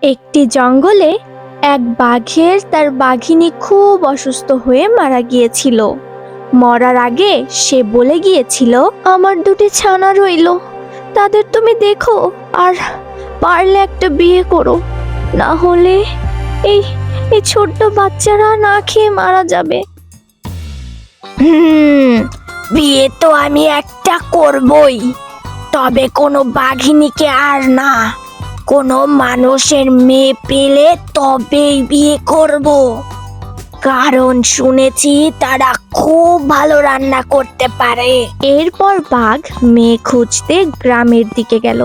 একটি জঙ্গলে এক বাঘের তার বাঘিনী খুব অসুস্থ হয়ে মারা গিয়েছিল। মরার আগে সে বলে গিয়েছিল, আমার দুটি ছানা রইল, তাদের তুমি দেখো আর পারলে একটা বিয়ে করো, না হলে এই এই ছোট্ট বাচ্চারা না খেয়ে মারা যাবে। বিয়ে তো আমি একটা করবই, তবে কোনো বাঘিনীকে আর না, কোনো মানুষের মেয়ে পেলে তবেই বিয়ে করব, কারণ শুনেছি তারা খুব ভালো রান্না করতে পারে। এরপর বাঘ মেয়ে খুঁজতে গ্রামের দিকে গেল।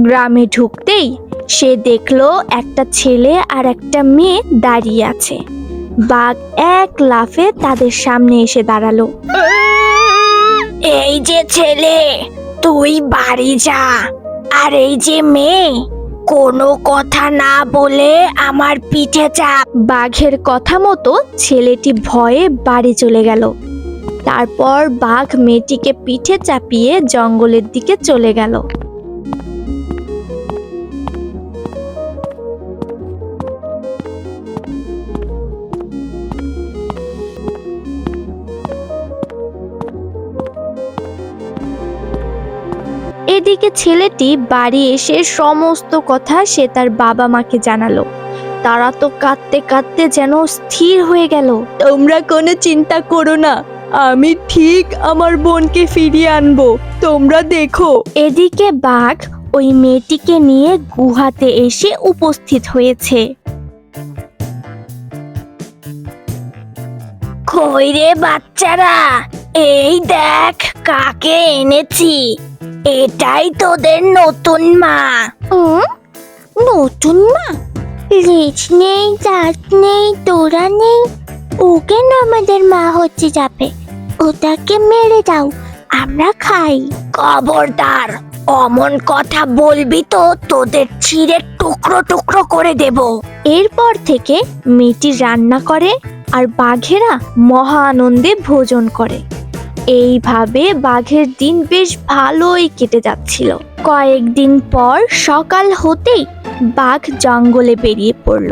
গ্রামে ঢুকতেই সে দেখলো একটা ছেলে আর একটা মেয়ে দাঁড়িয়ে আছে। বাঘ এক লাফে তাদের সামনে এসে দাঁড়ালো। এই যে ছেলে, তুই বাড়ি যা, আর এই যে মেয়ে, কোনো কথা না বলে আমার পিঠে চাপ। বাঘের কথা মতো ছেলেটি ভয়ে বাড়ি চলে গেল। তারপর বাঘ মেয়েটিকে পিঠে চাপিয়ে জঙ্গলের দিকে চলে গেল। এদিকে ছেলেটি বাড়ি এসে সমস্ত কথা সে তার বাবা মাকে জানালো। তারা তো কাঁদতে কাঁদতে যেন স্থির হয়ে গেল। তোমরা কোনো চিন্তা করো না, আমি ঠিক আমার বোনকে ফিরিয়ে আনবো, তোমরা দেখো। এদিকে বাঘ ওই মেয়েটিকে নিয়ে গুহাতে এসে উপস্থিত হয়েছে। কই রে বাচ্চারা, এই দেখ কাকে এনেছি, এটাই তোদের নতুন মা। নতুন মা? লেজ নেই, দাঁত নেই, তোরা নেই, ও কেন আমাদের মা হচ্ছে যাবে? ওটাকে মেরে দাও, আমরা খাই। খবরদার, অমন কথা বলবি তো তোদের ছিঁড়ে টুকরো টুকরো করে দেব। এরপর থেকে মেয়েটি রান্না করে আর বাঘেরা মহা আনন্দে ভোজন করে। এইভাবে বাঘের দিন বেশ ভালোই কেটে যাচ্ছিল। কয়েকদিন পর সকাল হতেই বাঘ জঙ্গলে বেরিয়ে পড়ল।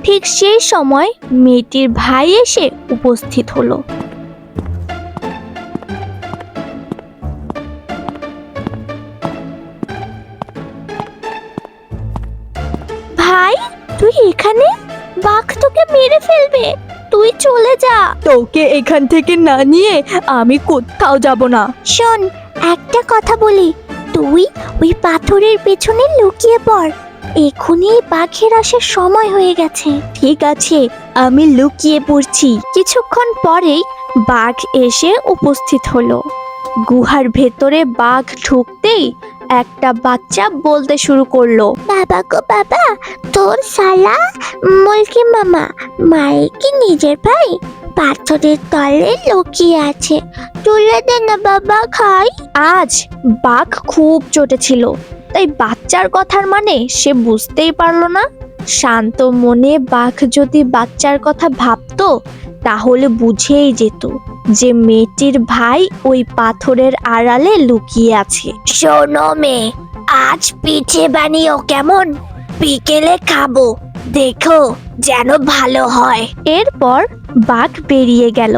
ঠিক সেই সময় মেয়েটির ভাই এসে উপস্থিত হলো। ভাই, তুই এখানে? বাঘ তোকে মেরে ফেলবে, তুই চলে যা। তোকে এখান থেকে না নিয়ে আমি কোথাও যাব না। শোন, একটা কথা বলি, তুই ওই পাথরের পেছনে লুকিয়ে পড়, এখনই বাঘের আসার সময় হয়ে গেছে। ঠিক আছে, আমি লুকিয়ে পড়ছি। কিছুক্ষণ পরেই বাঘ এসে উপস্থিত হলো। গুহার ভেতরে বাঘ ঢুকতেই একটা বাচ্চা বলতে শুরু করলো, বাবা গো বাবা, তোর শালা মুলকি মামা মায়ের কি নিজের ভাই পাথরের তলে লুকিয়ে আছে, তুলে দে না বাবা, খাই। আজ বাঘ খুব চটেছিল, তাই বাচ্চার কথার মানে সে বুঝতেই পারলো না। শান্ত মনে বাঘ যদি বাচ্চার কথা ভাবতো তাহলে বুঝেই যেত যে মেয়েটির ভাই ওই পাথরের আড়ালে লুকিয়ে আছে। শোনো মেয়ে, আজ পিঠে বানিও কেমন, বিকেলে খাবো, দেখো যেন ভালো হয়। এরপর বাঘ বেরিয়ে গেল।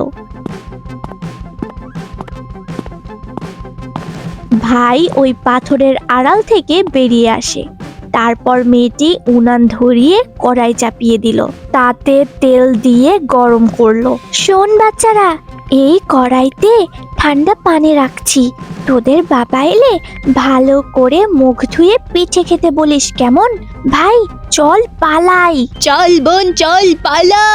ভাই ওই পাথরের আড়াল থেকে বেরিয়ে আসে। তারপর মেয়েটি উনান ধরিয়ে কড়াই চাপিয়ে দিল, তাতে তেল দিয়ে গরম করলো। শোন বাচ্চারা, এই কড়াইতে ঠান্ডা পানি রাখছি, তোদের বাবা এলে ভালো করে মুখ ধুয়ে পিঠে খেতে বলিস, কেমন? ভাই চল পালাই। চল বোন চল, পালা।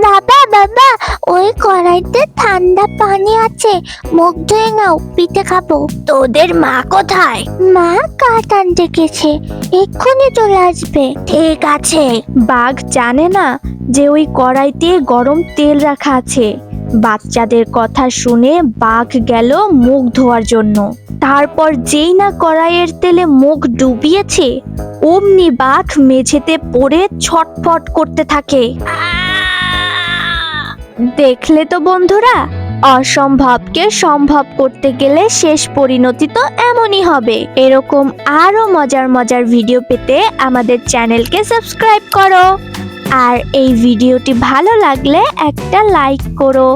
বাবা বাবা, ওই কড়াইতে ঠান্ডা পানি আছে, মুখ ধুয়ে নাও, পিঠে খাবো। তোদের মা কোথায়? মা কাঠ আনতে গেছে, এক্ষুনি চলে আসবে। ঠিক আছে। বাঘ জানে না যে ওই কড়াইতে গরম তেল রাখা আছে, বাচ্চাদের কথা শুনে বাঘ গেল মুখ ধোয়ার জন্য। তারপর যেই না কড়াইয়ের তেলে মুখ ডুবিয়েছে, অমনি বাঘ মেঝেতে পড়ে ছটফট করতে থাকে। দেখলে তো বন্ধুরা, অসম্ভবকে সম্ভব করতে গেলে শেষ পরিণতি তো এমনই হবে। এরকম আরো মজার মজার ভিডিও পেতে আমাদের চ্যানেলকে সাবস্ক্রাইব করো। আর এই ভিডিওটি ভালো লাগলে একটা লাইক করো।